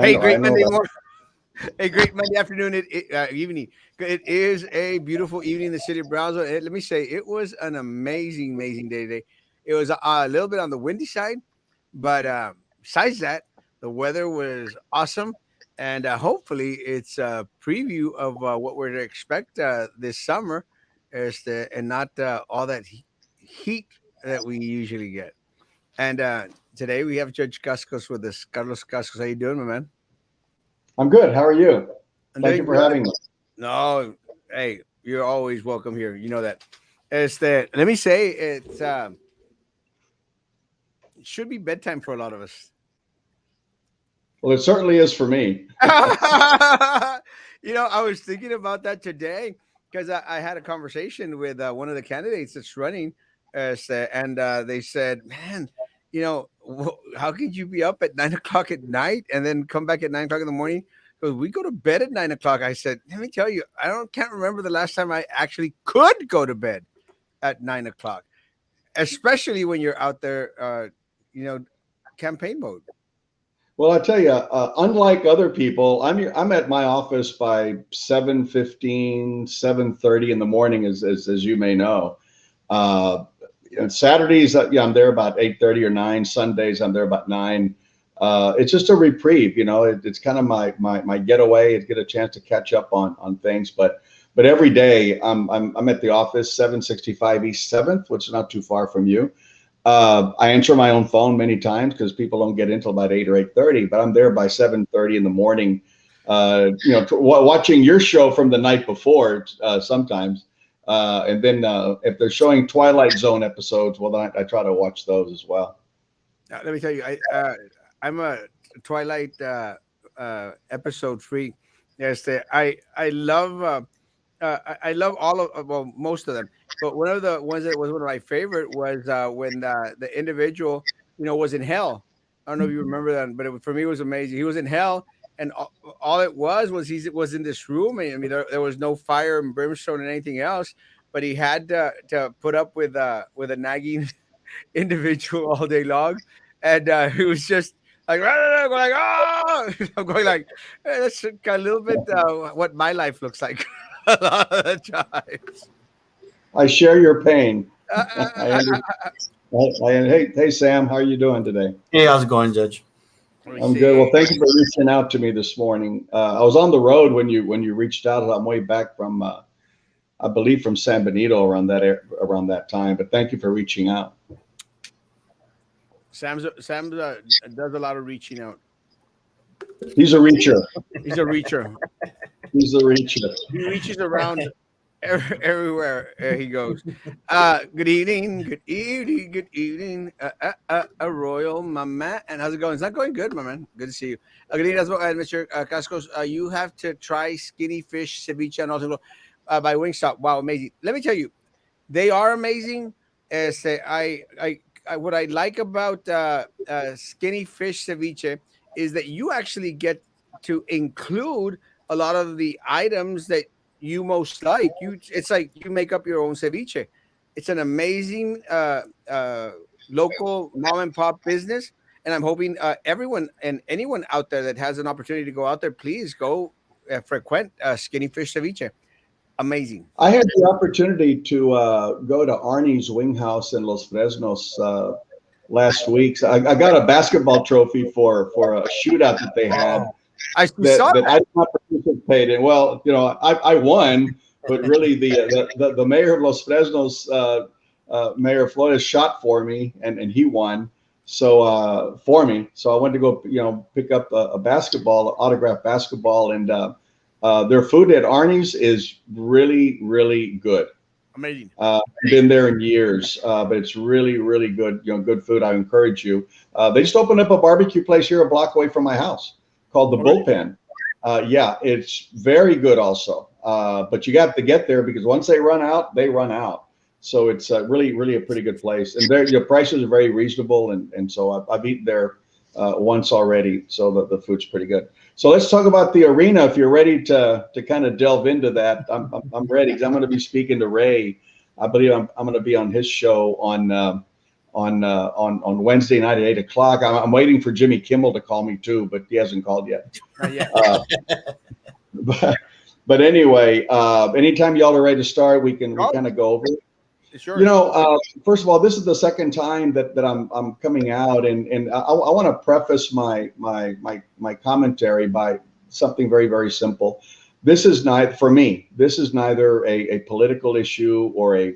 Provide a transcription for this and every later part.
Hey, I great know Monday that. morning. Hey, great Monday afternoon, evening. It is a beautiful evening in the city of Brownsville. Let me say, it was an amazing, amazing day today. It was a little bit on the windy side, but besides that, the weather was awesome. And hopefully, it's a preview of what we're to expect this summer, and not all that heat that we usually get. And today we have Judge Cascos with us. Carlos Cascos, how you doing, my man? I'm good. How are you? I'm Thank you doing for good. having me. No, hey, you're always welcome here. You know that. It's that. Let me say it should be bedtime for a lot of us. Well, it certainly is for me. I was thinking about that today because I had a conversation with one of the candidates that's running, and they said, "Man, how could you be up at 9 o'clock at night and then come back at 9 o'clock in the morning?" Because we go to bed at 9 o'clock. I said, "Let me tell you, can't remember the last time I actually could go to bed at 9 o'clock, especially when you're out there, you know, campaign mode." Well, I tell you, unlike other people, I'm at my office by 7:15, 7:30 in the morning, as you may know. Uh, and Saturdays, yeah, I'm there about 8:30 or 9. Sundays, I'm there about 9. It's just a reprieve, it's kind of my getaway, to get a chance to catch up on things. But every day I'm at the office, 765 East 7th, which is not too far from you. I answer my own phone many times because people don't get in until about 8 or 8:30, but I'm there by 7:30 in the morning. Watching your show from the night before sometimes, and then if they're showing Twilight Zone episodes, well, then I try to watch those as well. Let me tell you, I'm a Twilight episode freak. Yes, I love I love all of well most of them, but one of the ones that was one of my favorite was when the individual was in hell. I don't know if you remember that, but for me it was amazing. He was in hell, and all it was he was in this room. I mean, there was no fire and brimstone and anything else, but he had to put up with a nagging individual all day long, and it was just like going like oh, I'm going like that's a little bit what my life looks like a lot of the times. I share your pain. Uh, uh, I uh, under, hey Sam, how are you doing today? Hey, how's it going, Judge? Let me I'm good. Well, see. thank you for reaching out to me this morning. I was on the road when you reached out. I'm way back from I believe from San Benito around that time. But thank you for reaching out. Sam does a lot of reaching out. He's a reacher. He's a reacher. He's a reacher. He reaches around everywhere he goes. Good evening, good evening, good evening. A royal mama. And how's it going? It's not going good, my man. Good to see you. Good evening, Mr. Cascos. You have to try skinny fish ceviche and also by Wingstop. Wow, amazing. Let me tell you, they are amazing. What I like about skinny fish ceviche is that you actually get to include a lot of the items that you most like. It's like you make up your own ceviche. It's an amazing local mom and pop business, and I'm hoping everyone and anyone out there that has an opportunity to go out there, please go frequent Skinny Fish Ceviche. Amazing. I had the opportunity to go to Arnie's Wing House in Los Fresnos last week. So I got a basketball trophy for a shootout that they had I we that saw that I that. did not participate in. Well, I won, but really the mayor of Los Fresnos, Mayor Flores, shot for me, and he won. So for me, so I went to go pick up a basketball, autographed basketball, and their food at Arnie's is really really good. Amazing. Been there in years, but it's really really good. Good food. I encourage you. They just opened up a barbecue place here a block away from my house called the Oh, really? Bullpen. Yeah, it's very good also. But you got to get there because once they run out, they run out. So it's really, really a pretty good place. And your prices are very reasonable. And so I've eaten there once already. So the food's pretty good. So let's talk about the arena. If you're ready to kind of delve into that, I'm ready because I'm going to be speaking to Ray. I believe I'm going to be on his show on on Wednesday night at 8 o'clock. I'm waiting for Jimmy Kimmel to call me too, but he hasn't called yet. Not yet. But, but anyway, anytime y'all are ready to start, we kind of go over it. Sure. You know, first of all, this is the second time that I'm coming out, and I want to preface my commentary by something very, very simple. This is not, for me, this is neither a political issue or a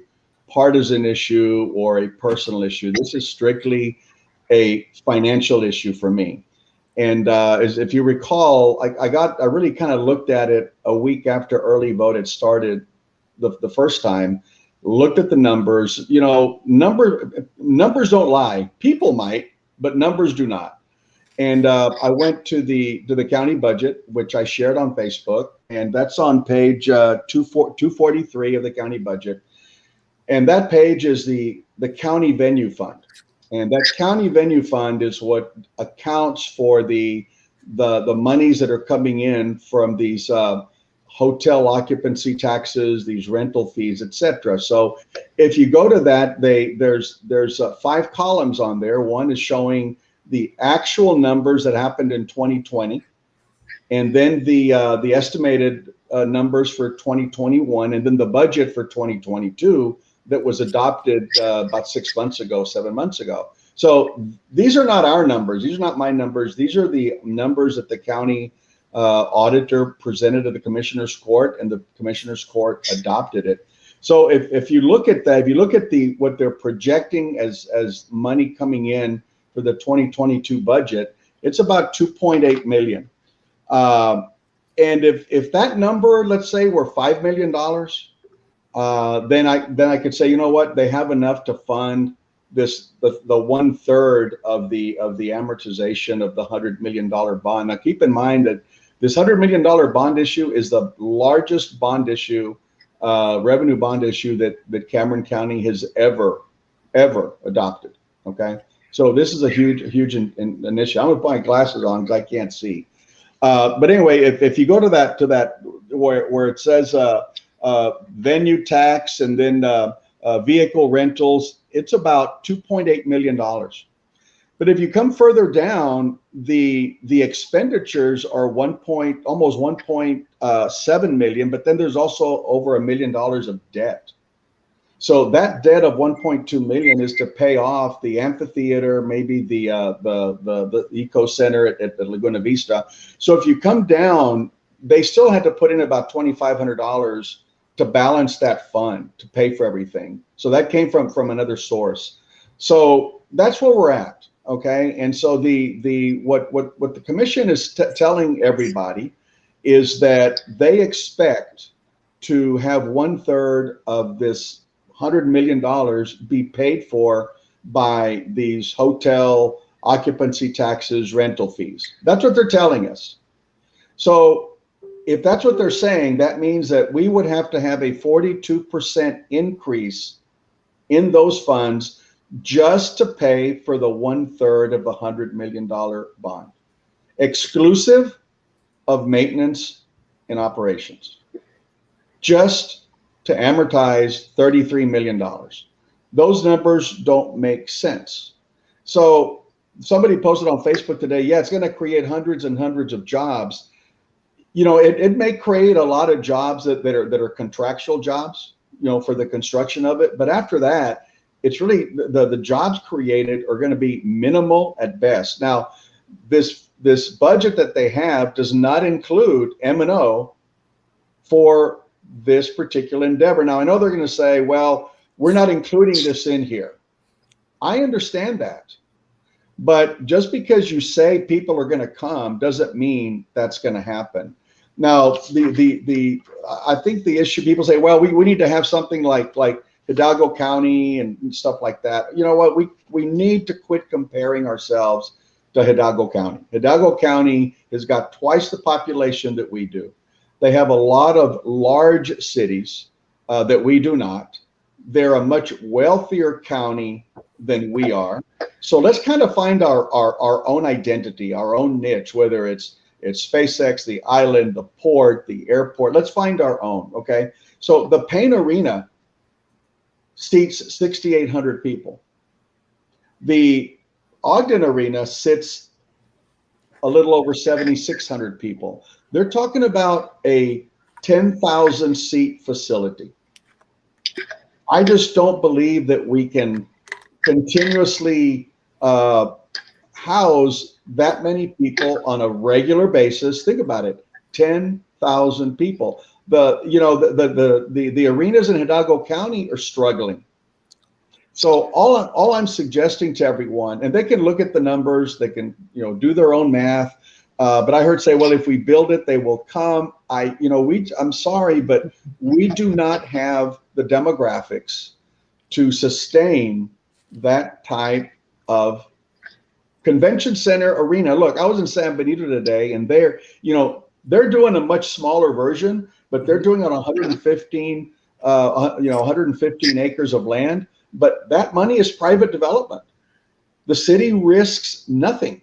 partisan issue or a personal issue. This is strictly a financial issue for me. And as if you recall, I really kind of looked at it a week after early vote had started the first time, looked at the numbers. You know, numbers don't lie. People might, but numbers do not. And I went to the county budget, which I shared on Facebook, and that's on page 243 of the county budget. And that page is the county venue fund. And that county venue fund is what accounts for the monies that are coming in from these hotel occupancy taxes, these rental fees, etc. So if you go to that, there's 5 columns on there. One is showing the actual numbers that happened in 2020, and then the estimated numbers for 2021, and then the budget for 2022 that was adopted about 6 months ago, 7 months ago. So these are not our numbers. These are not my numbers. These are the numbers that the county auditor presented to the commissioner's court, and the commissioner's court adopted it. So if you look at that, if you look at what they're projecting as money coming in for the 2022 budget, it's about 2.8 million. And if that number, let's say, were $5 million, then I could say, you know what, they have enough to fund the 1/3 of the amortization of the $100 million bond. Now keep in mind that this $100 million bond issue is the largest bond issue, revenue bond issue that Cameron County has ever adopted. Okay, so this is a huge initiative. I'm gonna put my glasses on because I can't see. But anyway, if you go to that where it says venue tax and then vehicle rentals, it's about $2.8 million. But if you come further down, the expenditures are almost 1.7 million, but then there's also over $1 million of debt. So that debt of 1.2 million is to pay off the amphitheater, maybe the eco center at Laguna Vista. So if you come down, they still had to put in about $2,500 to balance that fund to pay for everything. So that came from another source. So that's where we're at. Okay, and so what the commission is telling everybody is that they expect to have 1/3 of this $100 million be paid for by these hotel occupancy taxes, rental fees. That's what they're telling us. So if that's what they're saying, that means that we would have to have a 42% increase in those funds just to pay for the 1/3 of the $100 million bond, exclusive of maintenance and operations, just to amortize $33 million. Those numbers don't make sense. So somebody posted on Facebook today, yeah, it's going to create hundreds and hundreds of jobs. You know, it may create a lot of jobs that are contractual jobs, you know, for the construction of it. But after that, it's really the jobs created are going to be minimal at best. Now, this budget that they have does not include M&O for this particular endeavor. Now, I know they're going to say, well, we're not including this in here. I understand that. But just because you say people are going to come doesn't mean that's going to happen. Now, I think the issue, people say, well, we need to have something like Hidalgo County and stuff like that. You know what? We need to quit comparing ourselves to Hidalgo County. Hidalgo County has got twice the population that we do. They have a lot of large cities that we do not. They're a much wealthier county than we are. So let's kind of find our own identity, our own niche, whether it's SpaceX, the island, the port, the airport. Let's find our own, okay? So the Paint Arena seats 6,800 people. The Ogden Arena sits a little over 7,600 people. They're talking about a 10,000 seat facility. I just don't believe that we can continuously house that many people on a regular basis. Think about it, 10,000 people. The arenas in Hidalgo County are struggling. So all I'm suggesting to everyone, and they can look at the numbers, they can do their own math. But I heard say, well, if we build it, they will come. I'm sorry, but we do not have the demographics to sustain that type of convention center arena. Look, I was in San Benito today, and they're doing a much smaller version, but they're doing on 115 acres of land. But that money is private development. The city risks nothing.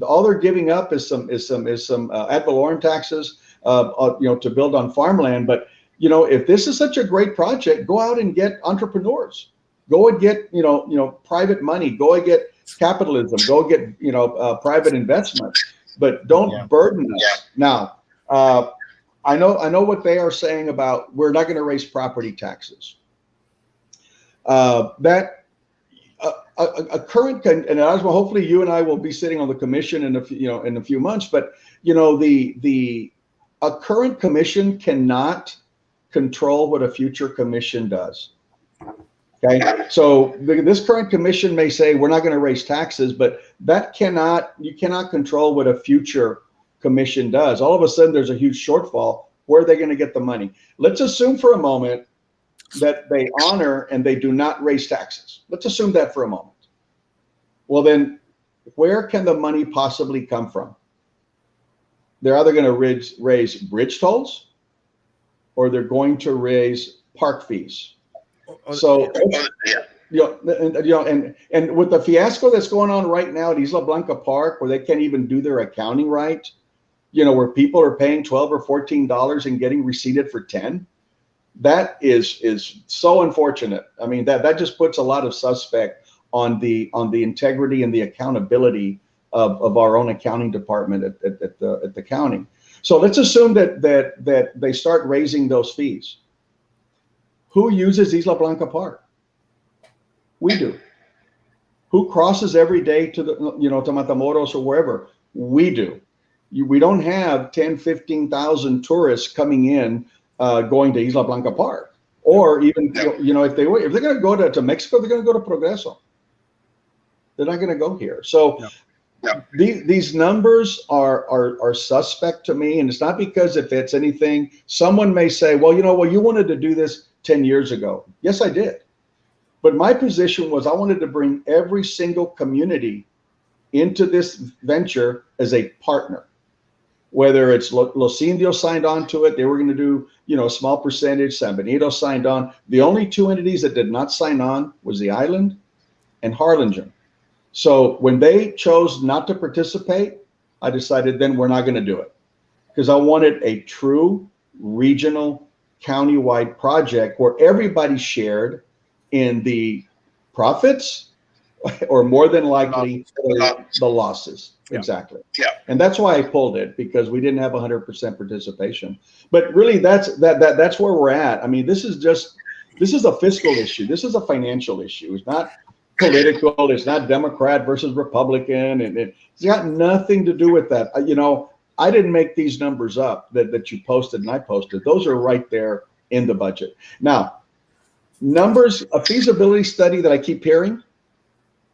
All they're giving up is some ad valorem taxes, to build on farmland. But if this is such a great project, go out and get entrepreneurs. Go and get private money. Go and get capitalism. Go get private investment. But don't burden us. Now, I know what they are saying about we're not going to raise property taxes. That a current, and Erasmo, hopefully you and I will be sitting on the commission in a few months. But a current commission cannot control what a future commission does. Okay, so this current commission may say we're not going to raise taxes, but you cannot control what a future commission does. All of a sudden, there's a huge shortfall. Where are they going to get the money? Let's assume for a moment that they honor and they do not raise taxes. Let's assume that for a moment. Well, then where can the money possibly come from? They're either going to raise bridge tolls or they're going to raise park fees. So, and with the fiasco that's going on right now at Isla Blanca Park, where they can't even do their accounting right, where people are paying $12 or $14 and getting receipted for 10. That is so unfortunate. I mean, that just puts a lot of suspect on the integrity and the accountability of our own accounting department at the county. So let's assume that they start raising those fees. Who uses Isla Blanca Park? We do. Who crosses every day to to Matamoros or wherever? We do. We don't have 10, 15,000 tourists coming in going to Isla Blanca Park, or even if they're going to go to Mexico, they're going to go to Progreso. They're not going to go here. So these numbers are suspect to me, and it's not because if it's anything. Someone may say, well, you wanted to do this 10 years ago. Yes, I did. But my position was I wanted to bring every single community into this venture as a partner. Whether it's Los Indios signed on to it, they were going to do, a small percentage. San Benito signed on. The only two entities that did not sign on was the island and Harlingen. So when they chose not to participate, I decided then we're not going to do it, because I wanted a true regional countywide project where everybody shared in the profits or more than likely the losses. Yeah. Exactly. Yeah. And that's why I pulled it, because we didn't have 100% participation. But really that's where we're at. I mean, this is a fiscal issue. This is a financial issue. It's not political. It's not Democrat versus Republican. And it's got nothing to do with that. I didn't make these numbers up that you posted and I posted. Those are right there in the budget. Now, numbers, a feasibility study that I keep hearing,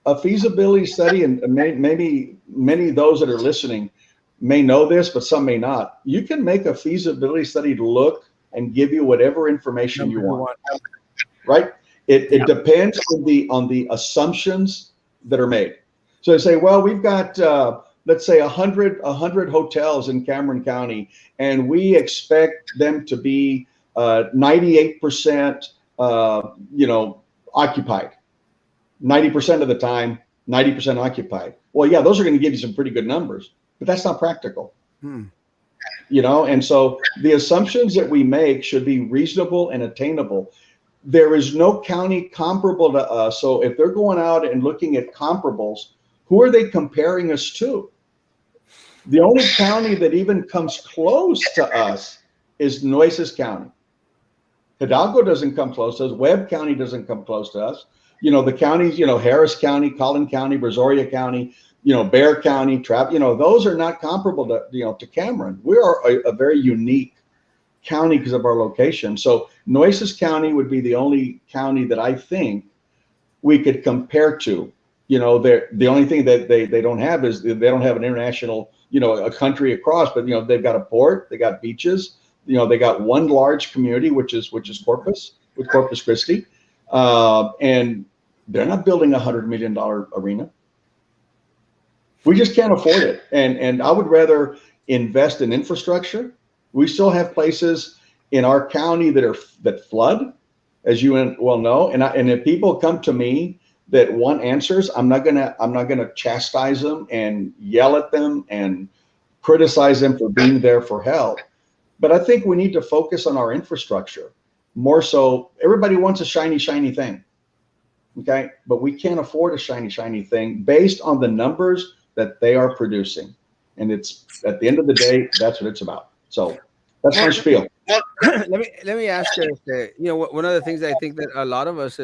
a feasibility study, and maybe many of those that are listening may know this, but some may not. You can make a feasibility study to look and give you whatever information you want, right? It depends on the assumptions that are made. So they say, well, we've got let's say 100 hotels in Cameron County, and we expect them to be 98% occupied. 90% of the time, 90% occupied. Well, yeah, those are going to give you some pretty good numbers, but that's not practical. And so the assumptions that we make should be reasonable and attainable. there is no county comparable to us. So if they're going out and looking at comparables, who are they comparing us to? The only county that even comes close to us is Nueces County. Hidalgo doesn't come close to us. Webb County doesn't come close to us. The counties, Harris County, Collin County, Brazoria County, Bexar County, those are not comparable to Cameron. We are a very unique county because of our location. So Nueces County would be the only county that I think we could compare to. The only thing that they don't have is they don't have an international, a country across, but they've got a port, they got beaches, they got one large community, which is Corpus, with Corpus Christi, and they're not building $100 million arena. We just can't afford it, and I would rather invest in infrastructure. We still have places in our county that flood, as you well know, and if people come to me that want answers, I'm not gonna chastise them and yell at them and criticize them for being there for help. But I think we need to focus on our infrastructure more so. Everybody wants a shiny thing, okay? But we can't afford a shiny thing based on the numbers that they are producing. And it's, at the end of the day, that's what it's about. So that's my spiel. let me ask you, one of the things that I think that a lot of us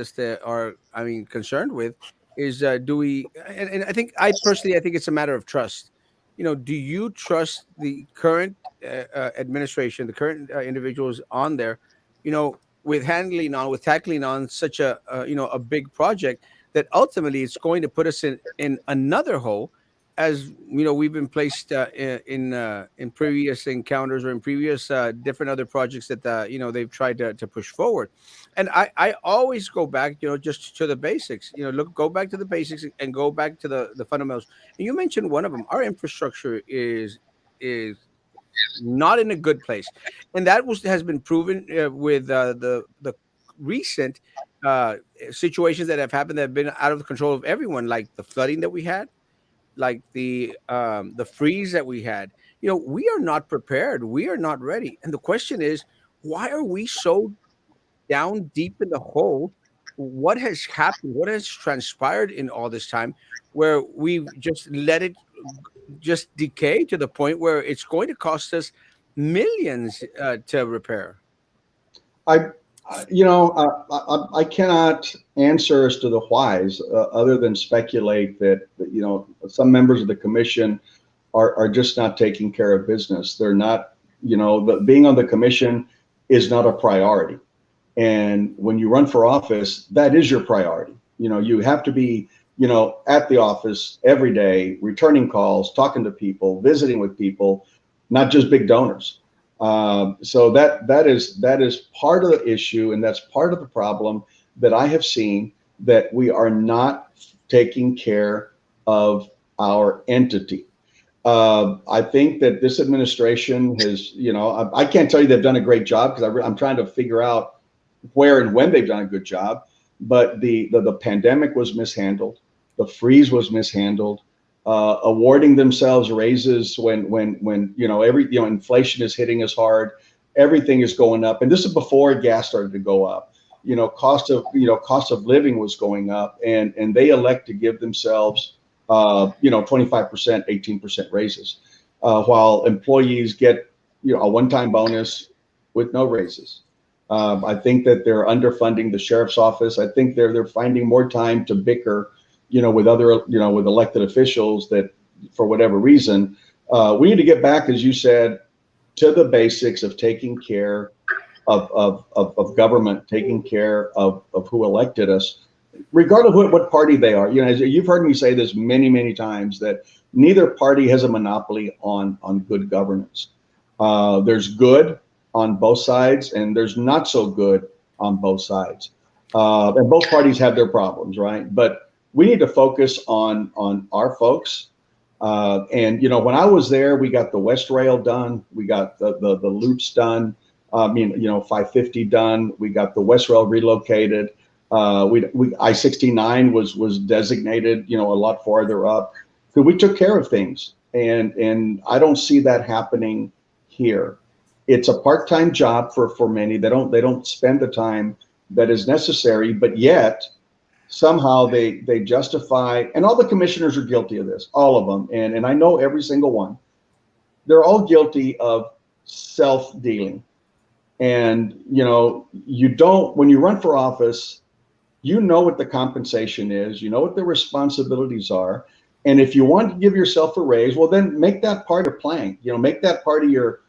are, I mean, concerned with is, do we? And I personally, I think it's a matter of trust. Do you trust the current administration, the current individuals on there, with tackling on such a big project that ultimately it's going to put us in another hole, as we've been placed in previous encounters or in previous different other projects that they've tried to push forward. And I always go back, just to the basics. Go back to the basics and go back to the fundamentals. And you mentioned one of them. Our infrastructure is not in a good place, and that has been proven with the recent situations that have happened that have been out of the control of everyone, like the flooding that we had, like the freeze that we had. We are not prepared. We are not ready. And the question is, why are we so down deep in the hole? What has happened? What has transpired in all this time where we've just let it just decay to the point where it's going to cost us millions to repair? I, I cannot answer as to the whys, other than speculate that, some members of the commission are just not taking care of business. They're not, being on the commission is not a priority. And when you run for office, that is your priority. You have to be, at the office every day, returning calls, talking to people, visiting with people, not just big donors. So that is part of the issue, and that's part of the problem that I have seen, that we are not taking care of our entity. I think that this administration has, I can't tell you they've done a great job, because I'm trying to figure out where and when they've done a good job. But the pandemic was mishandled, the freeze was mishandled. Awarding themselves raises when inflation is hitting us hard, everything is going up, and this is before gas started to go up. Cost of living was going up, and they elect to give themselves 25%, 18% raises, while employees get a one-time bonus with no raises. I think that they're underfunding the sheriff's office. I think they're finding more time to bicker, with other, with elected officials, that for whatever reason, we need to get back, as you said, to the basics of taking care of government, taking care of who elected us, regardless of what party they are. As you've heard me say this many times, that neither party has a monopoly on good governance. There's good on both sides, and there's not so good on both sides. And both parties have their problems, right? But we need to focus on our folks. And when I was there, we got the West Rail done, we got the loops done. 550 done. We got the West Rail relocated. We I-69 was designated, a lot farther up. So we took care of things, and I don't see that happening here. It's a part-time job for many. They don't spend the time that is necessary, but yet somehow they justify, and all the commissioners are guilty of this, all of them, and I know every single one. They're all guilty of self-dealing. And you don't, when you run for office, you know what the compensation is, you know what the responsibilities are. And if you want to give yourself a raise, well, then make that part of your plan, make that part of your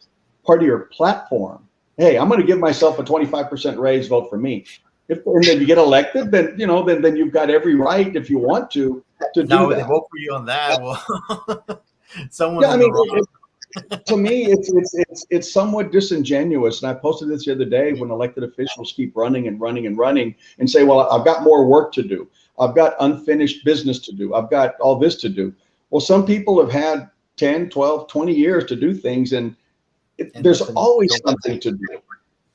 platform. Hey, I'm going to give myself a 25% raise, vote for me. And then you get elected, then then you've got every right, if you want to do Now, if they that. vote for you on that, well, someone's Yeah, I in the mean, wrong. to me, it's somewhat disingenuous. And I posted this the other day, when elected officials keep running and running and running and say, well, I've got more work to do. I've got unfinished business to do. I've got all this to do. Well, some people have had 10, 12, 20 years to do things, and there's Nothing, always don't something to do.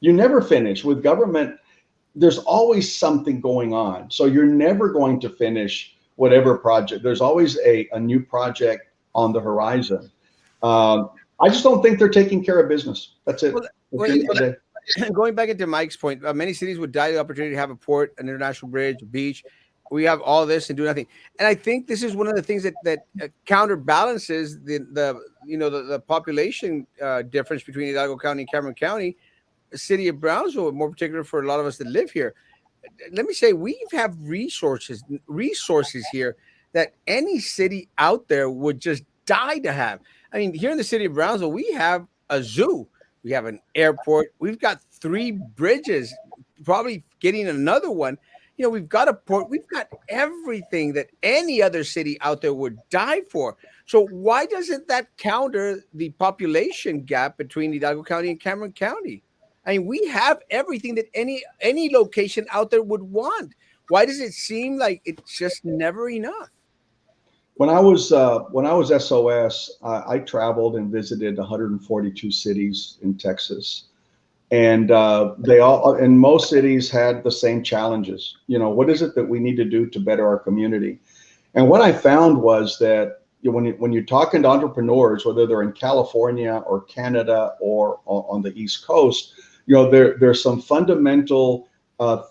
You never finish with government. There's always something going on. So you're never going to finish whatever project. There's always a new project on the horizon. I just don't think they're taking care of business. That's it. Well, going back into Mike's point, many cities would die the opportunity to have a port, an international bridge, a beach. We have all this and do nothing. And I think this is one of the things that counterbalances the population difference between Hidalgo County and Cameron County. The city of Brownsville, more particular for a lot of us that live here. Let me say, we have resources here that any city out there would just die to have. I mean, here in the city of Brownsville, we have a zoo, we have an airport, we've got 3 bridges, probably getting another one. We've got a port, we've got everything that any other city out there would die for. So why doesn't that counter the population gap between Hidalgo County and Cameron County? I mean, we have everything that any location out there would want. Why does it seem like it's just never enough? When I was SOS, I traveled and visited 142 cities in Texas, and they all, and most cities had the same challenges. What is it that we need to do to better our community? And what I found was that when you're talking to entrepreneurs, whether they're in California or Canada or on the East Coast, there's some fundamental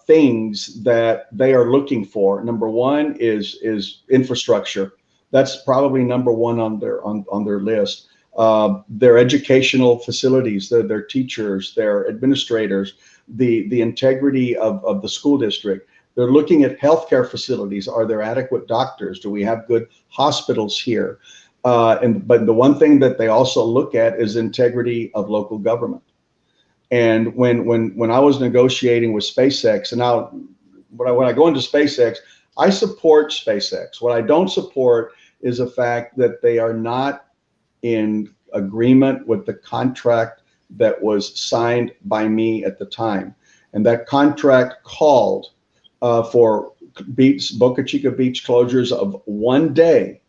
things that they are looking for. Number one is infrastructure. That's probably number one on their list. Their educational facilities, their teachers, their administrators, the integrity of the school district. They're looking at healthcare facilities. Are there adequate doctors? Do we have good hospitals here? But the one thing that they also look at is integrity of local government. And when I was negotiating with SpaceX, and now when I go into SpaceX, I support SpaceX. What I don't support is the fact that they are not in agreement with the contract that was signed by me at the time. And that contract called for Boca Chica beach closures of 1 day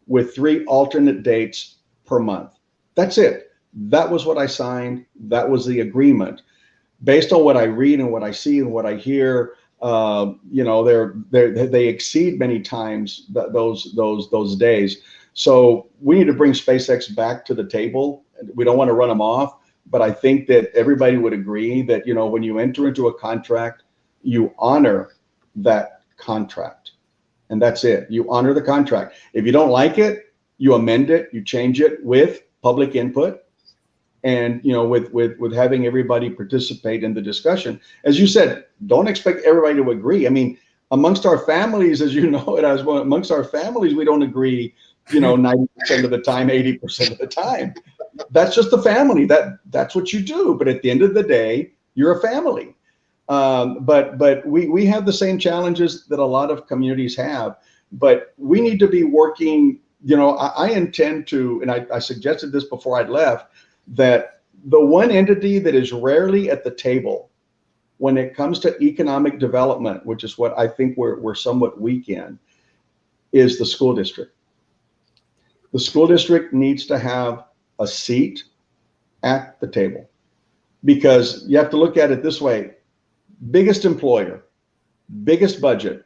with 3 alternate dates per month. That's it. That was what I signed. That was the agreement. Based on what I read and what I see and what I hear, they exceed many times those days. So we need to bring SpaceX back to the table. We don't want to run them off, but I think that everybody would agree that when you enter into a contract, you honor that contract, and that's it. You honor the contract. If you don't like it, you amend it, you change it with public input, and with having everybody participate in the discussion. As you said, don't expect everybody to agree. I mean, amongst our families, as you know, amongst our families, we don't agree 90% of the time, 80% of the time. That's just the family. That's what you do. But at the end of the day, you're a family. But we have the same challenges that a lot of communities have. But we need to be working. I intend to, and I suggested this before I left, that the one entity that is rarely at the table when it comes to economic development, which is what I think we're somewhat weak in, is the school district. The school district needs to have a seat at the table, because you have to look at it this way: biggest employer, biggest budget,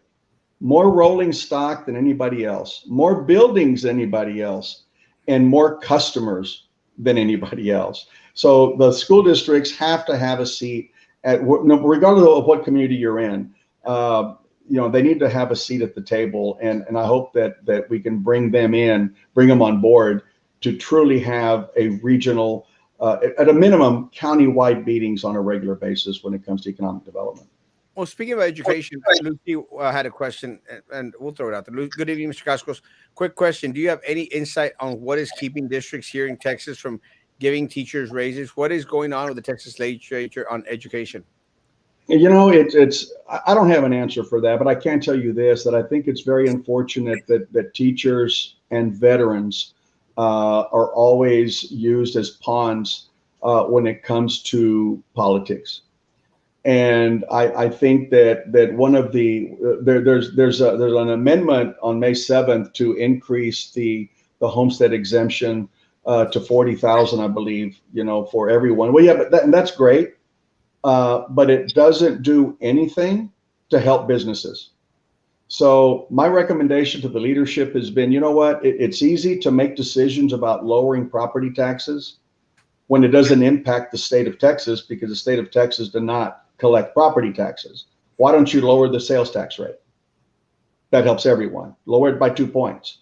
more rolling stock than anybody else, more buildings than anybody else, and more customers than anybody else. So the school districts have to have a seat regardless of what community you're in. They need to have a seat at the table, and I hope that we can bring them on board to truly have a regional, at a minimum, county-wide meetings on a regular basis when it comes to economic development. Well, speaking of education, Lucy had a question, and we'll throw it out there. Good evening, Mr. Cascos. Quick question: do you have any insight on what is keeping districts here in Texas from giving teachers raises? What is going on with the Texas legislature on education? It's I don't have an answer for that, but I can tell you this: that I think it's very unfortunate that teachers and veterans are always used as pawns when it comes to politics. And I think that one of there's an amendment on May 7th to increase the homestead exemption to 40,000, I believe, for everyone. Well, yeah, and that's great, but it doesn't do anything to help businesses. So my recommendation to the leadership has been, you know what? It's easy to make decisions about lowering property taxes when it doesn't impact the state of Texas, because the state of Texas does not collect property taxes. Why don't you lower the sales tax rate? That helps everyone. Lower it by 2 points.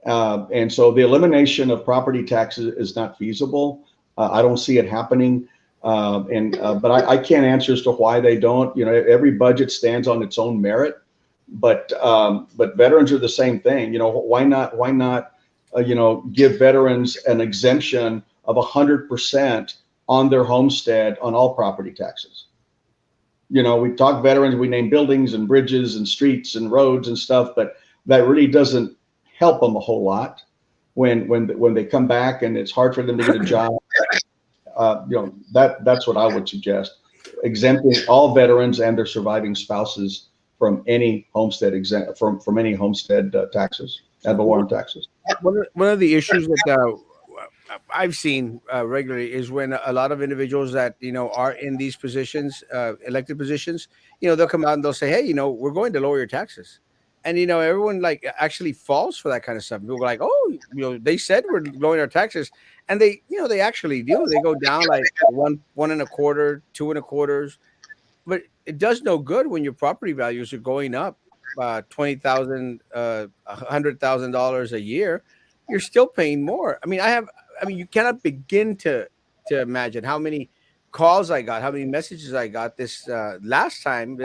And so the elimination of property taxes is not feasible. I don't see it happening. But I can't answer as to why they don't. Every budget stands on its own merit. But veterans are the same thing. Why not give veterans an exemption of 100% on their homestead on all property taxes? We talk veterans, we name buildings and bridges and streets and roads and stuff, but that really doesn't help them a whole lot when they come back and it's hard for them to get a job. That's what I would suggest: exempting all veterans and their surviving spouses from any homestead from any homestead taxes, ad valorem taxes. One of the issues that I've seen regularly is when a lot of individuals that are in these positions, elected positions, they'll come out and they'll say, "Hey, we're going to lower your taxes," and everyone like actually falls for that kind of stuff. People go like, "Oh, they said we're lowering our taxes," and they actually do. They go down like one and a quarter, two and a quarters, but it does no good when your property values are going up $20,000, $100,000 a year. You're still paying more. You cannot begin to imagine how many calls I got, how many messages I got this last time,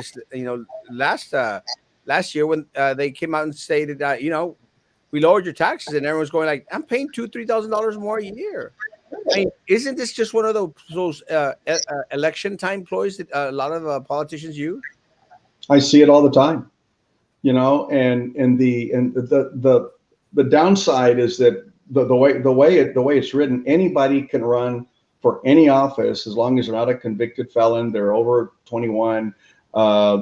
last year when they came out and stated that we lowered your taxes, and everyone's going like, I'm paying $2,000-$3,000 more a year. Isn't this just one of those election time ploys that a lot of politicians use? I see it all the time, and the downside is that the way it's written, anybody can run for any office as long as they're not a convicted felon, they're over 21,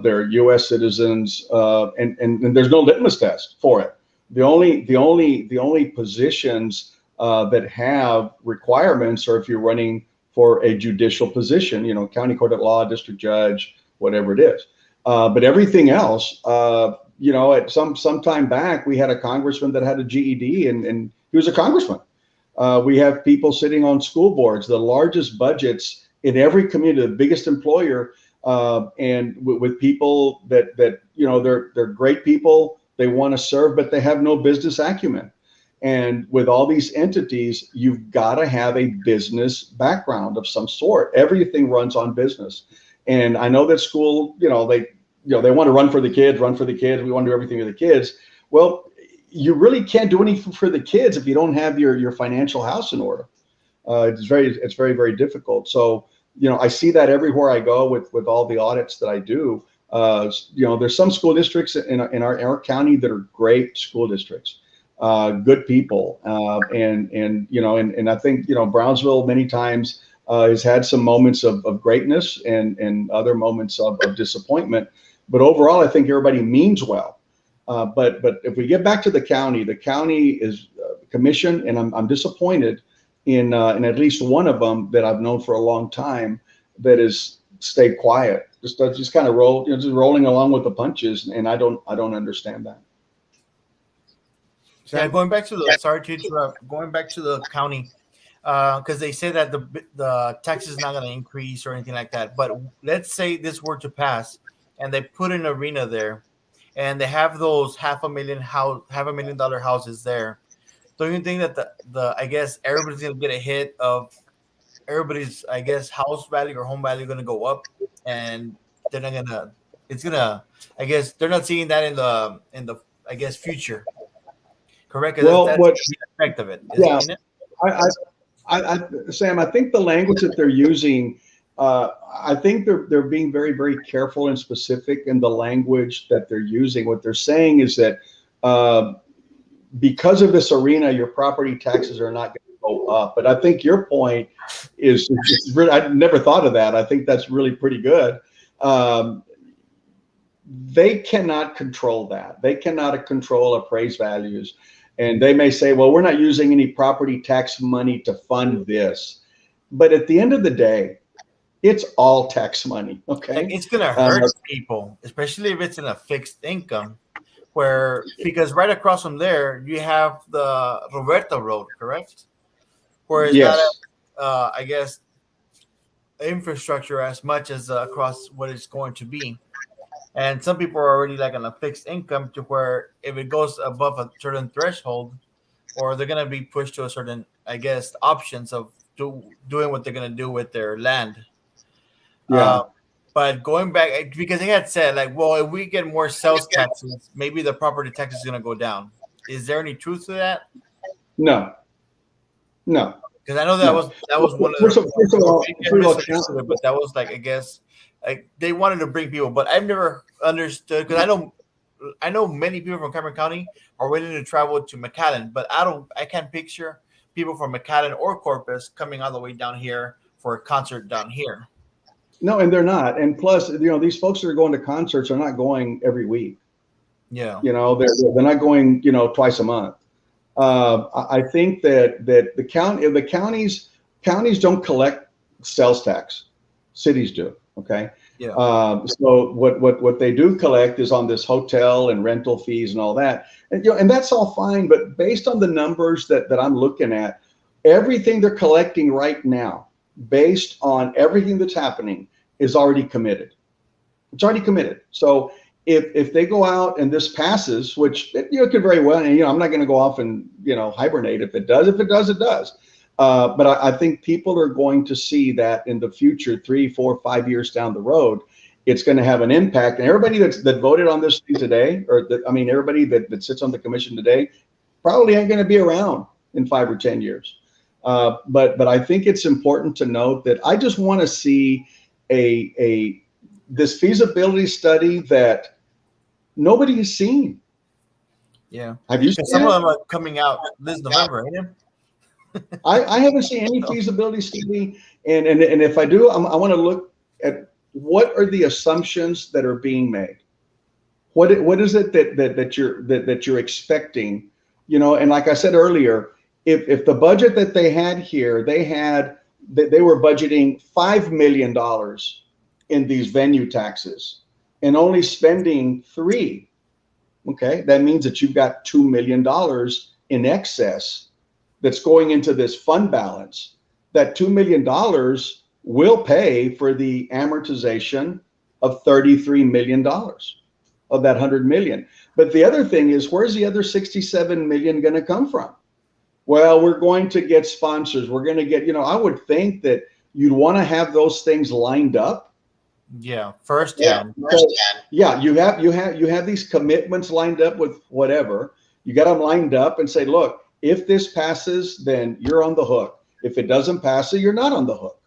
they're U.S. citizens, and there's no litmus test for it. The only positions that have requirements are if you're running for a judicial position, county court at law, district judge, whatever it is. But everything else, at some time back, we had a congressman that had a GED, and he was a congressman. We have people sitting on school boards, the largest budgets in every community, the biggest employer, and with people that they're great people. They want to serve, but they have no business acumen. And with all these entities, you've got to have a business background of some sort. Everything runs on business. And I know that school, they want to run for the kids. We want to do everything for the kids. Well, you really can't do anything for the kids if you don't have your financial house in order. It's very, very difficult. So, I see that everywhere I go with all the audits that I do. There's some school districts in our county that are great school districts, good people. And I think, Brownsville many times has had some moments of greatness and other moments of disappointment. But overall, I think everybody means well. But if we get back to the county is commission, and I'm disappointed in at least one of them that I've known for a long time that has stayed quiet, just kind of just rolling along with the punches, and I don't understand that. Yeah, going back to the county, because they say that the tax is not going to increase or anything like that. But let's say this were to pass, and they put an arena there, and they have those $500,000 houses there. Don't you think that the I guess everybody's gonna get a hit of everybody's, I guess, house value or home value going to go up, and they're not gonna. It's gonna. I guess they're not seeing that in the I guess future. Correct? 'Cause Well, that's what? the effect of it, isn't Yeah, it? I, I, Sam, I think the language that they're using, I think they're being very, very careful and specific in the language that they're using. What they're saying is that uh, because of this arena, your property taxes are not going to go up. But I think your point is really, I never thought of that. I think that's really pretty good. Um, they cannot control that. They cannot control appraised values. And they may say, well, we're not using any property tax money to fund this. But at the end of the day, it's all tax money. Like Okay. it's gonna Uh, hurt people, especially if it's in a fixed income. Where because right across from there you have the Roberta Road, correct? Where it's not yes. I guess infrastructure as much as across what it's going to be. And some people are already like on a fixed income to where if it goes above a certain threshold, or they're gonna be pushed to a certain, I guess, options of doing what they're gonna do with their land. Uh, Yeah. but going back because they had said like, well, if we get more sales taxes, maybe the property tax is gonna go down. Is there any truth to that? No. No. Because I know that No. was one of First the, of, first of or all, maybe I first of all, misunderstood it, but that was like I guess like they wanted to bring people, but I've never understood because I know many people from Cameron County are willing to travel to McAllen, but I can't picture people from McAllen or Corpus coming all the way down here for a concert down here. no, and they're not. And plus, these folks that are going to concerts are not going every week. Yeah, They're not going, twice a month. I think that the counties don't collect sales tax. Cities do. Okay. yeah, So what they do collect is on this hotel and rental fees and all that, and that's all fine. But based on the numbers that I'm looking at, everything they're collecting right now, based on everything that's happening, is already committed. It's already committed. So if they go out and this passes, which it could very well, and I'm not going to go off and hibernate if it does. If it does, it does. But I think people are going to see that in the future, 3, 4, 5 years down the road, it's going to have an impact. And everybody that voted on this thing today, everybody that sits on the commission today, probably ain't going to be around in 5 or 10 years. But I think it's important to note that I just want to see a this feasibility study that nobody has seen. yeah. Have you Because seen some of it? them are coming out this November, ain't it? I haven't seen any So, feasibility study, and if I do, I want to look at what are the assumptions that are being made. What is it that you're expecting? And like I said earlier, if the budget that they had here, they were budgeting $5 million in these venue taxes and only spending 3. Okay, that means that you've got $2 million in excess that's going into this fund balance. That $2 million will pay for the amortization of $33 million of that 100 million. But the other thing is, where's the other 67 million going to come from? Well, we're going to get sponsors. We're going to get, I would think that you'd want to have those things lined up. yeah, firsthand. Yeah, you have these commitments lined up with whatever. You got them lined up and say, look, if this passes, then you're on the hook. If it doesn't pass it, you're not on the hook.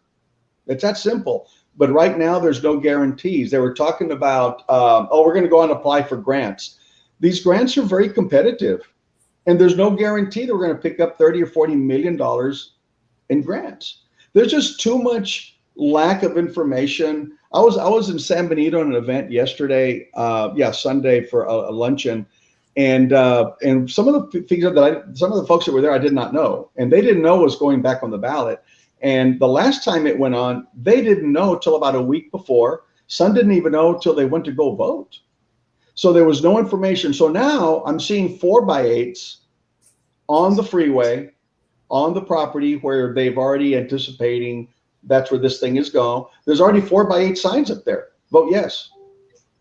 It's that simple. But right now, there's no guarantees. They were talking about, we're going to go and apply for grants. These grants are very competitive, and there's no guarantee that we're going to pick up 30 or 40 million dollars in grants. There's just too much lack of information. I was in San Benito at an event yesterday, Sunday for a luncheon, and some of the folks that were there I did not know, and they didn't know was going back on the ballot. And the last time it went on, they didn't know till about a week before. Some didn't even know till they went to go vote. So there was no information. So now I'm seeing 4x8s on the freeway, on the property where they've already anticipating that's where this thing is going. There's already 4x8 signs up there. Vote yes.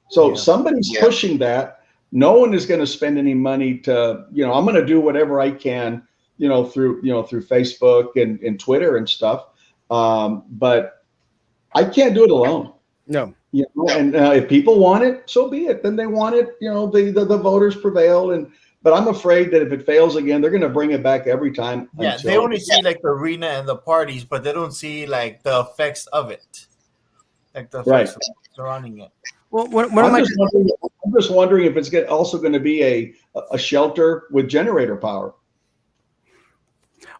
So Yeah. somebody's pushing that. No one is going to spend any money to, I'm going to do whatever I can, through Facebook and Twitter and stuff. But I can't do it alone. No. And if people want it, so be it. Then they want it. The voters prevail. But I'm afraid that if it fails again, they're going to bring it back every time. Yeah, they only see like the arena and the parties, but they don't see like the effects of it, like the effects surrounding it. Well, one of my I'm just wondering if it's also going to be a shelter with generator power.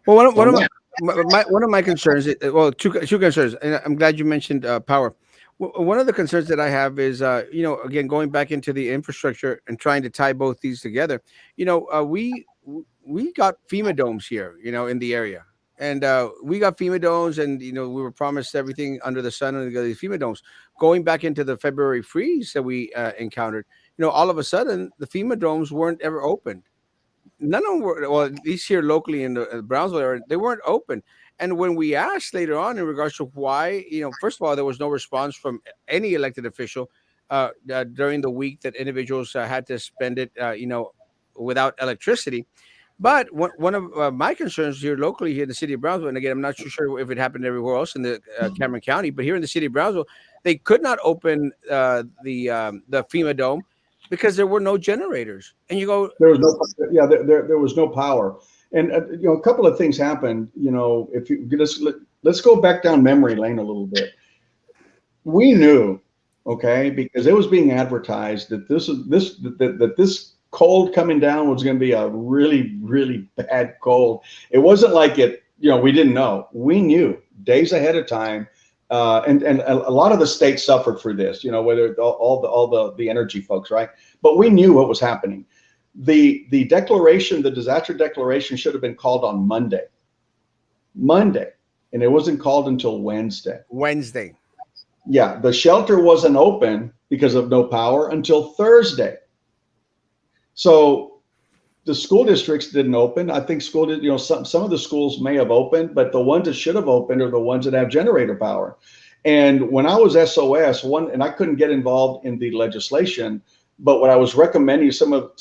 well one of my concerns. Well, two concerns, and I'm glad you mentioned power. One of the concerns that I have is, again, going back into the infrastructure and trying to tie both these together. We got FEMA domes here, in the area, and we got FEMA domes, and we were promised everything under the sun and the FEMA domes. Going back into the February freeze that we encountered, all of a sudden the FEMA domes weren't ever opened. None of them were, well, at least here locally in the Brownsville area, they weren't open. And when we asked later on in regards to why, first of all, there was no response from any elected official during the week that individuals had to spend it, without electricity. But one of my concerns here locally, here in the city of Brownsville, and again, I'm not too sure if it happened everywhere else in the Cameron County, but here in the city of Brownsville, they could not open the FEMA dome because there were no generators. And you go, there was there was no power. And a couple of things happened. If you let's go back down memory lane a little bit. We knew, okay, because it was being advertised that this cold coming down was going to be a really, really bad cold. It wasn't like we didn't know. We knew days ahead of time. And a lot of the states suffered for this, whether all the energy folks, right? But we knew what was happening. The disaster declaration should have been called on Monday, and it wasn't called until Wednesday. Yeah, the shelter wasn't open because of no power until Thursday. So the school districts didn't open. I think some of the schools may have opened, but the ones that should have opened are the ones that have generator power. And when I was SOS, and I couldn't get involved in the legislation, but what I was recommending some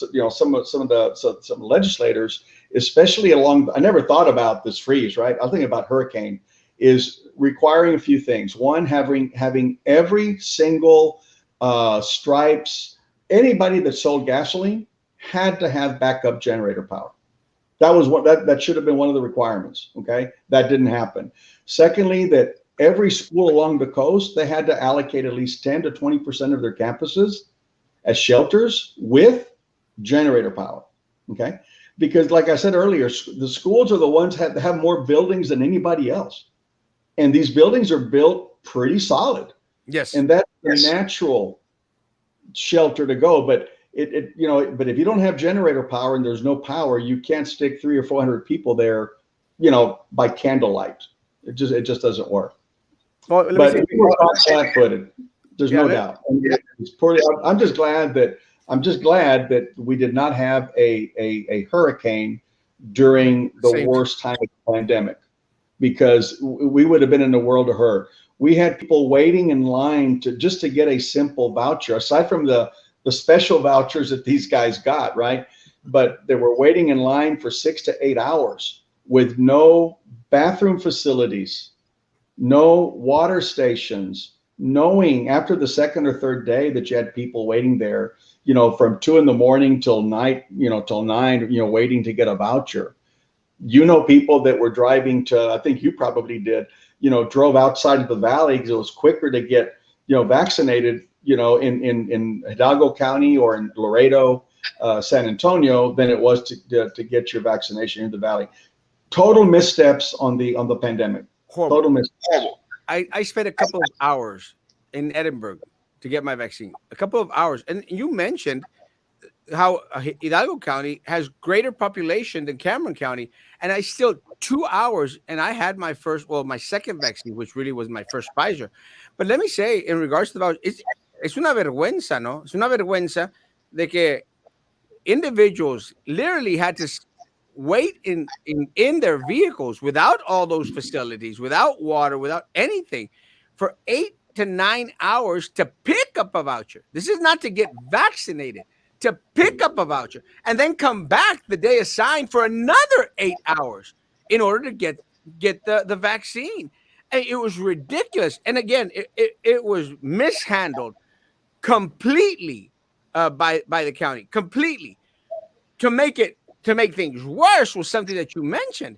legislators, especially I never thought about this freeze, right? I was thinking about hurricane, is requiring a few things. One, having every single Stripes, anybody that sold gasoline had to have backup generator power. That was that should have been one of the requirements. Okay, that didn't happen. Secondly, that every school along the coast, they had to allocate at least 10 to 20% of their campuses as shelters with generator power. Okay, because like I said earlier, the schools are the ones that have more buildings than anybody else, and these buildings are built pretty solid. Yes, and that's the natural shelter to go, but. But if you don't have generator power and there's no power, you can't stick 300 or 400 people there, by candlelight. It just doesn't work. Well, but we were flat-footed. There's no doubt. It's poorly. I'm just glad that we did not have a hurricane during the worst time of the pandemic, because we would have been in a world of hurt. We had people waiting in line just to get a simple voucher, aside from the special vouchers that these guys got, right? But they were waiting in line for 6 to 8 hours with no bathroom facilities, no water stations, knowing after the second or third day that you had people waiting there, from 2 a.m. till night, till 9, waiting to get a voucher. People that were driving to, I think you probably did, drove outside of the valley because it was quicker to get, vaccinated, in Hidalgo County or in Laredo, San Antonio, than it was to get your vaccination in the valley. Total missteps on the pandemic. Horrible. Total missteps. I spent a couple of hours in Edinburgh to get my vaccine. A couple of hours, and you mentioned how Hidalgo County has greater population than Cameron County, and I still 2 hours, and I had my second vaccine, which really was my first Pfizer. But let me say, in regards to the voucher, es una vergüenza, ¿no? Es una vergüenza de que individuals literally had to wait in their vehicles without all those facilities, without water, without anything, for 8 to 9 hours to pick up a voucher. This is not to get vaccinated, to pick up a voucher and then come back the day assigned for another 8 hours in order to get the vaccine. And it was ridiculous. And again, it was mishandled completely by the county, completely. To make things worse was something that you mentioned,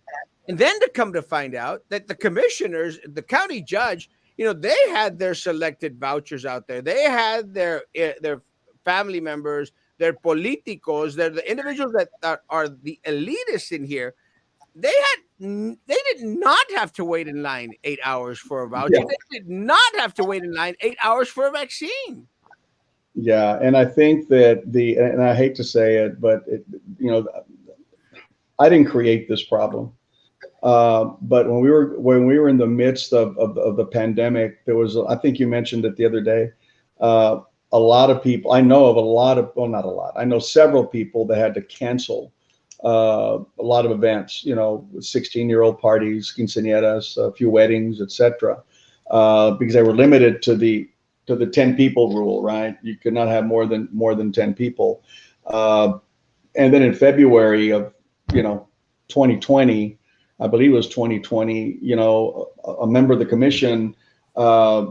and then to come to find out that the commissioners, the county judge, they had their selected vouchers out there. They had their family members, their politicos, they're the individuals that are the elitists in here. They did not have to wait in line 8 hours for a voucher. Yeah. They did not have to wait in line 8 hours for a vaccine. Yeah, and I think that and I hate to say it, but you know, I didn't create this problem. But when we were in the midst of the pandemic, there was, I think you mentioned it the other day, uh, a lot of people. I know of a lot of, well, not a lot. I know several people that had to cancel a lot of events. 16-year-old parties, quinceañeras, a few weddings, etc., because they were limited to the 10 people rule. Right, you could not have more than 10 people. Uh, and then in February of 2020, I believe it was 2020, a member of the commission, uh,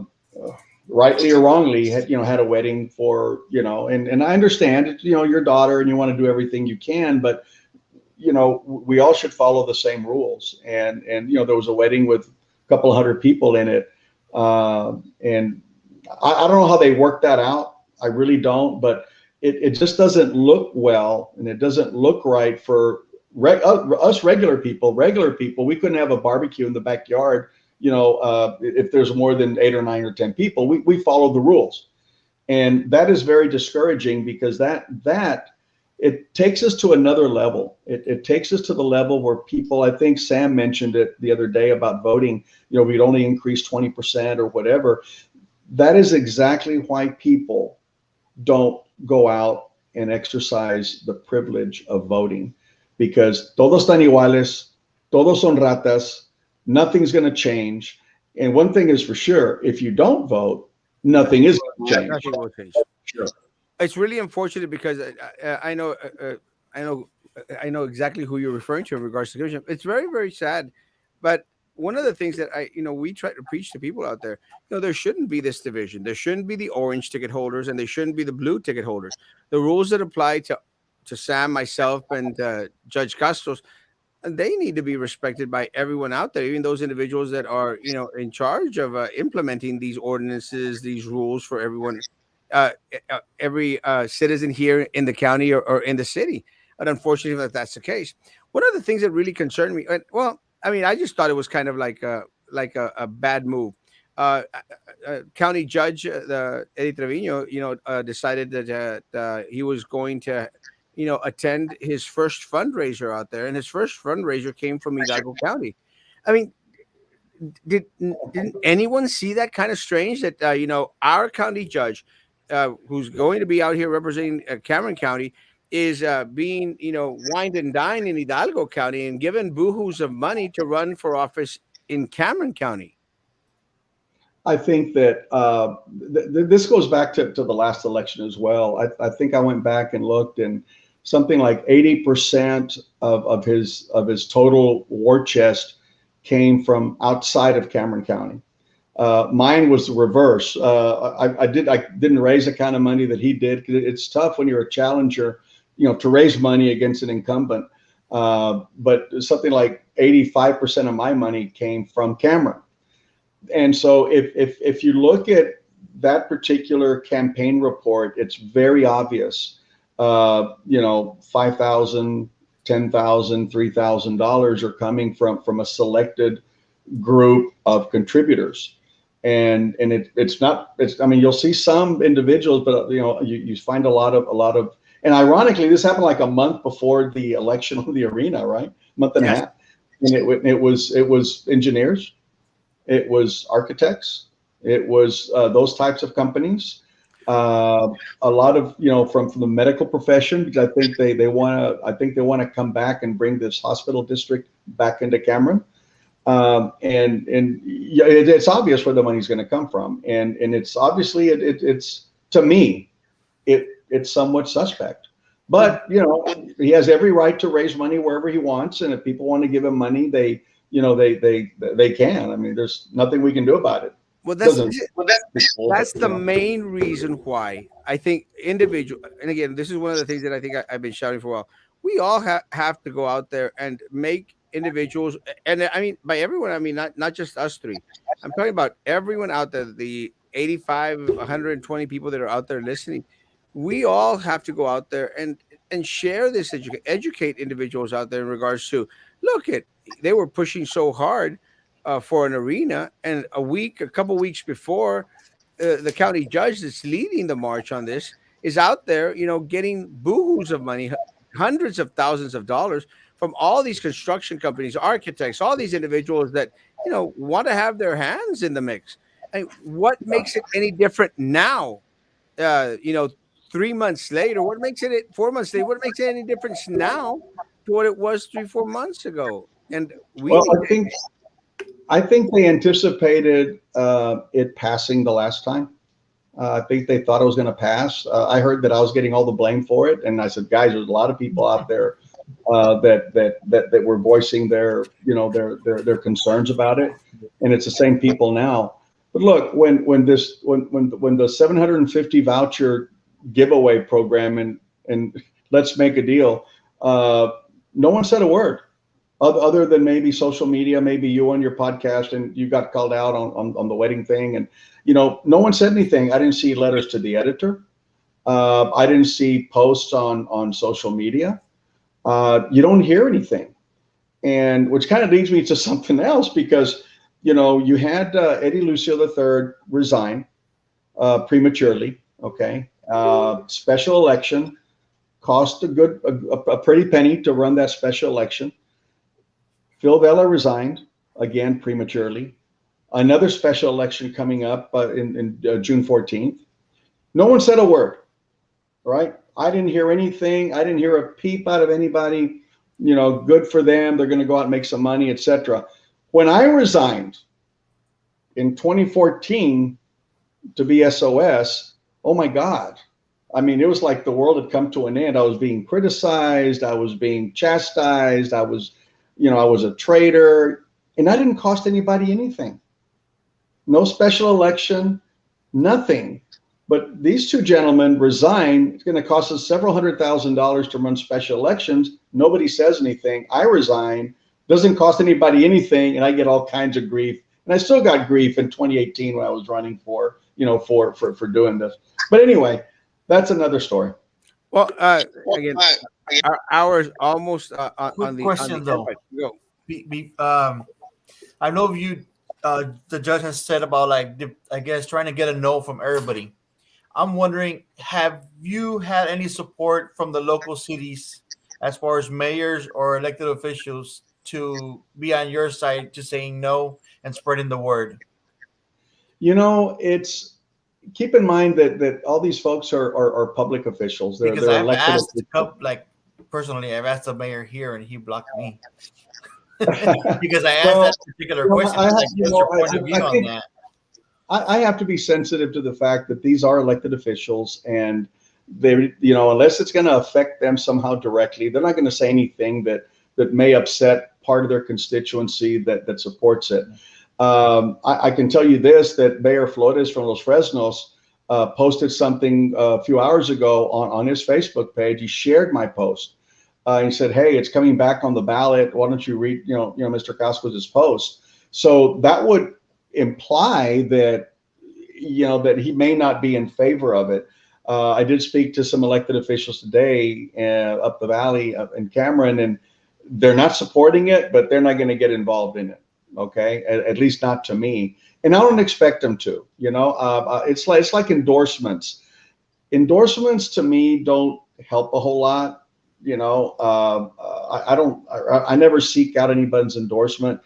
rightly or wrongly, had a wedding for, and I understand it's, your daughter and you want to do everything you can, but we all should follow the same rules. And there was a wedding with a couple of hundred people in it, and I don't know how they worked that out. I really don't, but it just doesn't look well, and it doesn't look right for us regular people. We couldn't have a barbecue in the backyard, if there's more than 8 or 9 or 10 people. We follow the rules, and that is very discouraging, because that it takes us to another level. It takes us to the level where people, I think Sam mentioned it the other day about voting, we'd only increase 20% or whatever. That is exactly why people don't go out and exercise the privilege of voting, because todos están iguales, todos son ratas, nothing's going to change. And one thing is for sure, if you don't vote, nothing is going to change. Nothing will change. Sure. It's really unfortunate, because I know, I know exactly who you're referring to in regards to commission. It's very, very sad, but one of the things that we try to preach to people out there, there shouldn't be this division. There shouldn't be the orange ticket holders, and they shouldn't be the blue ticket holders. The rules that apply to Sam, myself, and Judge Castros, they need to be respected by everyone out there, even those individuals that are, in charge of implementing these ordinances, these rules for everyone, every citizen here in the county or in the city. But unfortunately, that's the case. One of the things that really concerned me, well, I mean, I just thought it was kind of like a bad move. County Judge Eddie Trevino, decided that he was going to, attend his first fundraiser out there, and his first fundraiser came from Hidalgo County. I mean, didn't anyone see that kind of strange? That our county judge, who's going to be out here representing Cameron County, is being, wined and dined in Hidalgo County and given boohoos of money to run for office in Cameron County. I think that this goes back to the last election as well. I think I went back and looked, and something like 80% of his total war chest came from outside of Cameron County. Mine was the reverse. I didn't raise the kind of money that he did. It's tough when you're a challenger, to raise money against an incumbent. But something like 85% of my money came from Cameron. And so if you look at that particular campaign report, it's very obvious. $5,000, $10,000, $3,000 are coming from a selected group of contributors. And it's not, I mean, you'll see some individuals, but you find a lot of, and ironically, this happened like a month before the election of the arena, right? Month and a half. And it was engineers, it was architects, it was those types of companies. Uh, a lot of, from the medical profession, because I think they want to come back and bring this hospital district back into Cameron. And yeah, it's obvious where the money's going to come from, and it's obviously it's to me it's somewhat suspect. But he has every right to raise money wherever he wants, and if people want to give him money, they can. I mean, there's nothing we can do about it. Well, Doesn't that's the main reason why I think individual. And again, this is one of the things that I think I've been shouting for a while. We all have to go out there and make individuals, and I mean by everyone, I mean not just us three. I'm talking about everyone out there, the 85, 120 people that are out there listening. We all have to go out there and share this, educate individuals out there in regards to look at they were pushing so hard for an arena, and a couple weeks before, the county judge that's leading the march on this is out there, getting boohoo's of money, hundreds of thousands of dollars from all these construction companies, architects, all these individuals that want to have their hands in the mix. And what makes it any different now? Uh, you know, 3 months later, what makes it 4 months later? What makes it any difference now to what it was 3, 4 months ago? And we Well, need I think they anticipated it passing the last time. I think they thought it was going to pass. I heard that I was getting all the blame for it, and I said, guys, there's a lot of people out there that were voicing their concerns about it, and it's the same people now. But look, when the 750 voucher giveaway program and let's make a deal, no one said a word other than maybe social media, maybe you on your podcast, and you got called out on the wedding thing, and no one said anything. I didn't see letters to the editor. I didn't see posts on social media. You don't hear anything, and which kind of leads me to something else, because you had Eddie Lucio III resign prematurely. Okay, special election cost a pretty penny to run that special election. Phil Vela resigned again prematurely. Another special election coming up in June 14th. No one said a word, right? I didn't hear anything. I didn't hear a peep out of anybody. Good for them. They're going to go out and make some money, etc. When I resigned in 2014 to be SOS, oh my God. I mean, it was like the world had come to an end. I was being criticized. I was being chastised. I was a traitor, and that didn't cost anybody anything. No special election, nothing. But these two gentlemen resign. It's going to cost us several $100,000 to run special elections. Nobody says anything. I resign. Doesn't cost anybody anything, and I get all kinds of grief. And I still got grief in 2018 when I was running for doing this. But anyway, that's another story. Well, again, our hours almost Quick on the question though. Go. I know the judge has said about I guess trying to get a no from everybody. I'm wondering, have you had any support from the local cities as far as mayors or elected officials to be on your side to saying no and spreading the word? It's keep in mind that all these folks are public officials. They're I've elected asked personally, I've asked the mayor here and he blocked me. Because I asked that particular question. What's your point of view on that? I have to be sensitive to the fact that these are elected officials, and they, unless it's going to affect them somehow directly, they're not going to say anything that may upset part of their constituency that supports it. I can tell you this, that Mayor Flores from Los Fresnos posted something a few hours ago on his Facebook page. He shared my post. He said, "Hey, it's coming back on the ballot. Why don't you read, Mr. Cascos' post?" So that would imply that, that he may not be in favor of it. I did speak to some elected officials today up the valley in Cameron, and they're not supporting it, but they're not going to get involved in it. Okay, at least not to me, and I don't expect them to. It's like endorsements. Endorsements to me don't help a whole lot. I never seek out anybody's endorsement,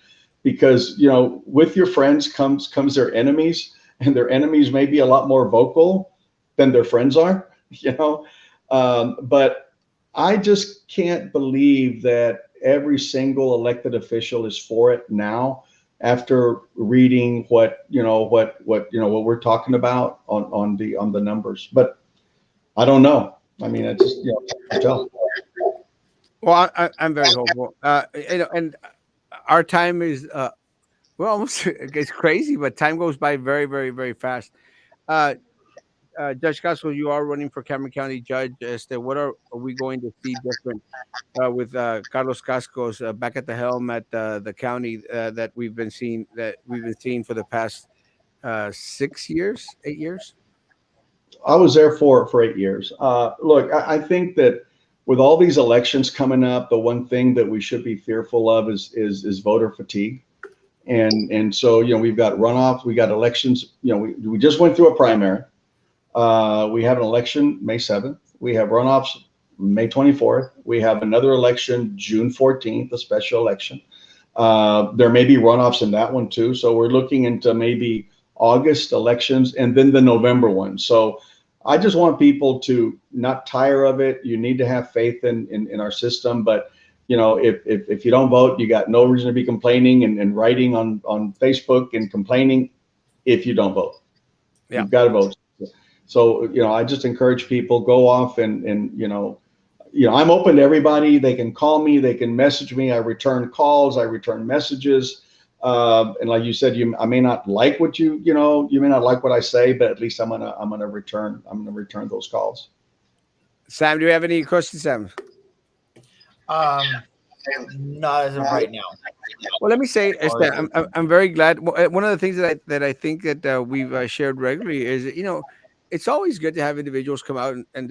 because with your friends comes their enemies, and their enemies may be a lot more vocal than their friends are, you know. But I just can't believe that every single elected official is for it now after reading what we're talking about on the numbers. But I don't know. I mean, it's just, hard to tell. Well, I'm very hopeful. And our time is we're almost it's crazy, but time goes by very, very, very fast. Uh, Judge Casco, you are running for Cameron County Judge. What are we going to see different with Carlos Cascos back at the helm at the county that we've been seeing for the past 6 years, 8 years? I was there for 8 years. Look, I think that with all these elections coming up, the one thing that we should be fearful of is voter fatigue. And so, we've got runoffs, we got elections. We just went through a primary. We have an election May 7th. We have runoffs May 24th. We have another election June 14th, a special election. There may be runoffs in that one too. So we're looking into maybe August elections and then the November one. So I just want people to not tire of it. You need to have faith in our system. But if you don't vote, you got no reason to be complaining and writing on Facebook and complaining if you don't vote. Yeah. You've got to vote. So, I just encourage people, go off and I'm open to everybody. They can call me, they can message me. I return calls, I return messages. And like you said, I may not like what you may not like what I say, but at least I'm gonna return those calls. Sam, do you have any questions, Sam? Um, Not as of right now. Well, let me say, I'm very glad. One of the things that I think that we've shared regularly is, it's always good to have individuals come out and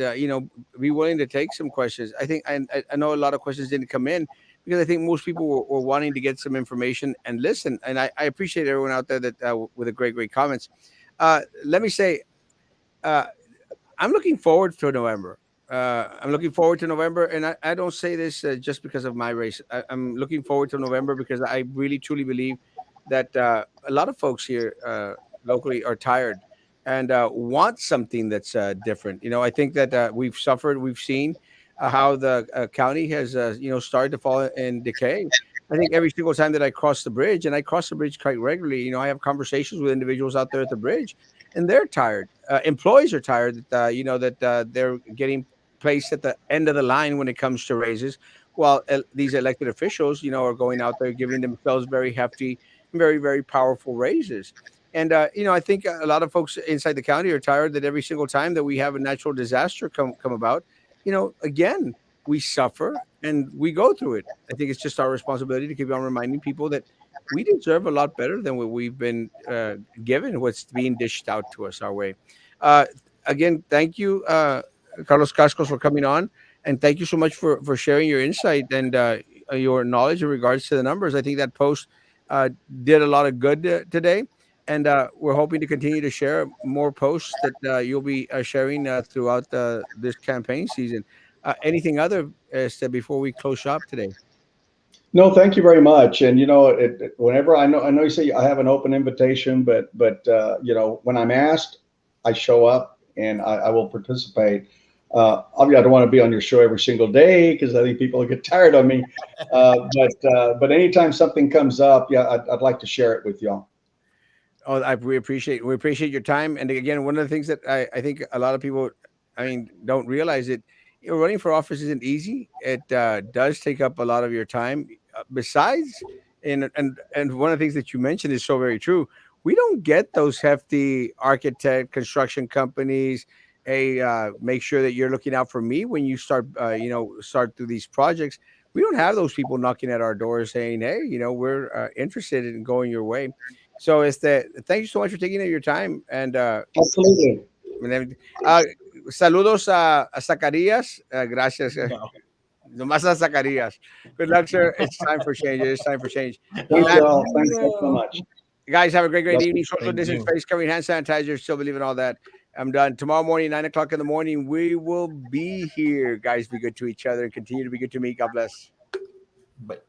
be willing to take some questions. I think I know a lot of questions didn't come in because I think most people were wanting to get some information and listen. And I appreciate everyone out there that with the great comments. Let me say, uh, I'm looking forward to November. I'm looking forward to November, and I don't say this just because of my race. I'm looking forward to November because I really truly believe that a lot of folks here locally are tired and want something that's different. I think that we've seen how the county has started to fall in decay. I think every single time that I cross the bridge, and I cross the bridge quite regularly, I have conversations with individuals out there at the bridge, and they're tired. Employees are tired that they're getting placed at the end of the line when it comes to raises, while these elected officials, are going out there giving themselves very hefty, very very powerful raises. And I think a lot of folks inside the county are tired that every single time that we have a natural disaster come about, again we suffer and we go through it. I think it's just our responsibility to keep on reminding people that we deserve a lot better than what we've been given, what's being dished out to us our way. Uh, Again, thank you, Carlos Cascos, for coming on, and thank you so much for sharing your insight and your knowledge in regards to the numbers. I think that post did a lot of good today, and we're hoping to continue to share more posts that you'll be sharing throughout this campaign season. Anything other before we close shop today? No, thank you very much. And whenever I know you say I have an open invitation, but when I'm asked, I show up and I will participate. Obviously, I don't want to be on your show every single day because I think people get tired of me. But anytime something comes up, yeah, I'd like to share it with y'all. Oh, we appreciate your time. And again, one of the things that I think a lot of people, I mean, don't realize it. Running for office isn't easy. It does take up a lot of your time. Besides, and one of the things that you mentioned is so very true. We don't get those hefty architect construction companies. Hey, make sure that you're looking out for me when you start through these projects. We don't have those people knocking at our doors saying, "Hey, we're interested in going your way." So it's that. Thank you so much for taking your time and Absolutely. uh, saludos a Zacarías. Gracias. No. Nomás a Zacarías. Good luck, sir. It's time for change. It is time for change. Thank Man, y'all. Thanks so much. guys, have a great Yes, evening. Social Thank distance, you. face covering, hand sanitizer. Still believe in all that. I'm done. Tomorrow morning, 9 o'clock in the morning, we will be here. Guys, be good to each other and continue to be good to me. God bless. But